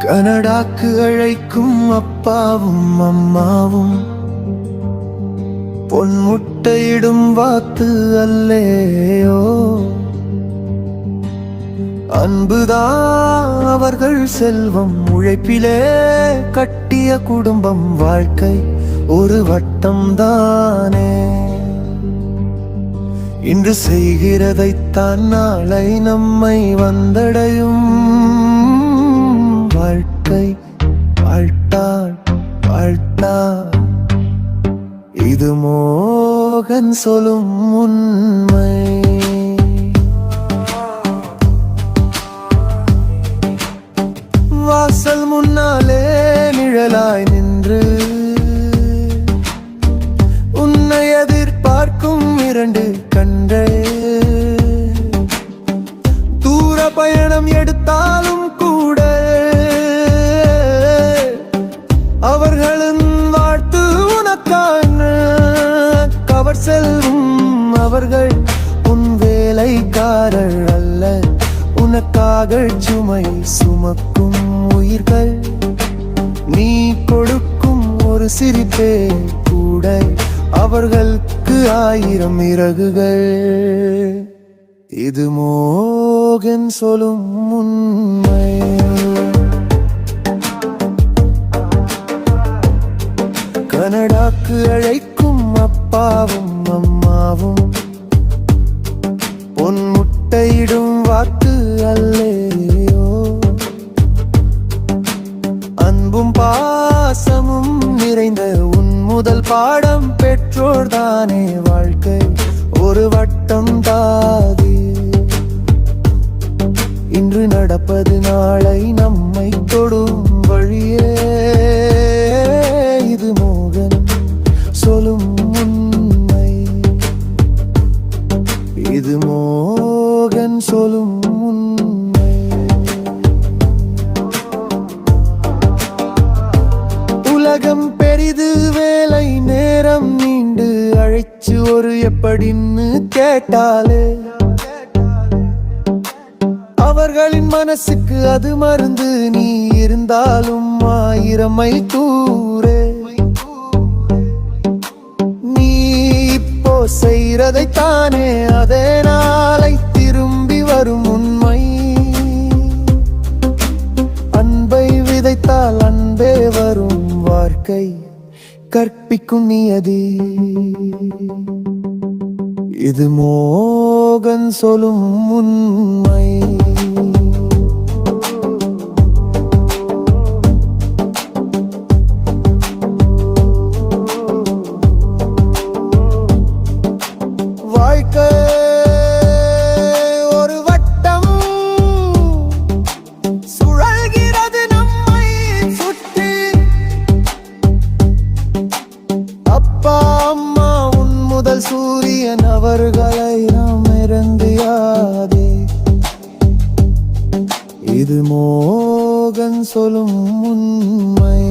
கனடாக்கு அழைக்கும் அப்பாவும் அம்மாவும் பொன்முட்டையிடும் வாத்து அல்லேயோ. அன்புதான் அவர்கள் செல்வம், உழைப்பிலே கட்டிய குடும்பம், வாழ்க்கை ஒரு வட்டம் தானே. இன்று செய்கிறதைத்தான் நாளை நம்மை வந்தடையும். வாழ்க்கை வாழ்த்தாள் வாழ்த்தாள், இது மோகன் சொல்லும் உண்மை. வாசல் முன்னாலே நிழலாய் நின்று உன்னை எதிர்பார்க்கும் இரண்டு கண்டே. தூர பயணம் எடுத்தாலும் கூட அவர்களின் வாழ்த்து உனக்கான கவர் செல்லும். அவர்கள் உன் வேலைக்காரர் அல்ல, உனக்காக சுமை சுமக்கும் உயிர்கள். நீ கொடுக்கும் ஒரு சிரிப்பே கூட அவர்களுக்கு 1000 இறகுகள். இது மோகன் சொல்லும் உண்மை. கனடாக்கு அழைக்கும் அப்பாவும் அம்மாவும் பொன்முட்டையிடும் வாத்து அல்லேயோ. அன்பும் பாசமும் நிறைந்த உன் முதல் பாடம் பெற்றோர்தானே. வாழ்க்கை ஒரு வட்டம் தாதி, இன்று நடப்பது நாளை நம்மை தொடும் வழியே. இது மோகன் சொல்லும் உண்மை. இது மோகன் சொல்லும் உண்மை. உலகம் பெரிது, வேலை நேரம் நீண்டு அழைச்சு ஒரு எப்படின்னு கேட்டாலே அவர்களின் மனசுக்கு அது மருந்து. நீ இருந்தாலும் 1000 மைல் தூரே. நீ இப்போ செய்றதைத்தானே அதே நாளை திரும்பி வரும் உண்மை. அன்பை விதைத்தால் அன்பே வரும். வாழ்க்கை கற்பிக்கும் நியதி, இது மோகன் சொல்லும் உண்மை. வாழ்க்கை ஒரு வட்டம் சுழல்கிறது நம்மை சுற்றி. அப்பா அம்மா உன் முதல் சூரியன், அவர்களை நாம் இறந்தியாதே. இது மோகன் சொல்லும் உண்மை.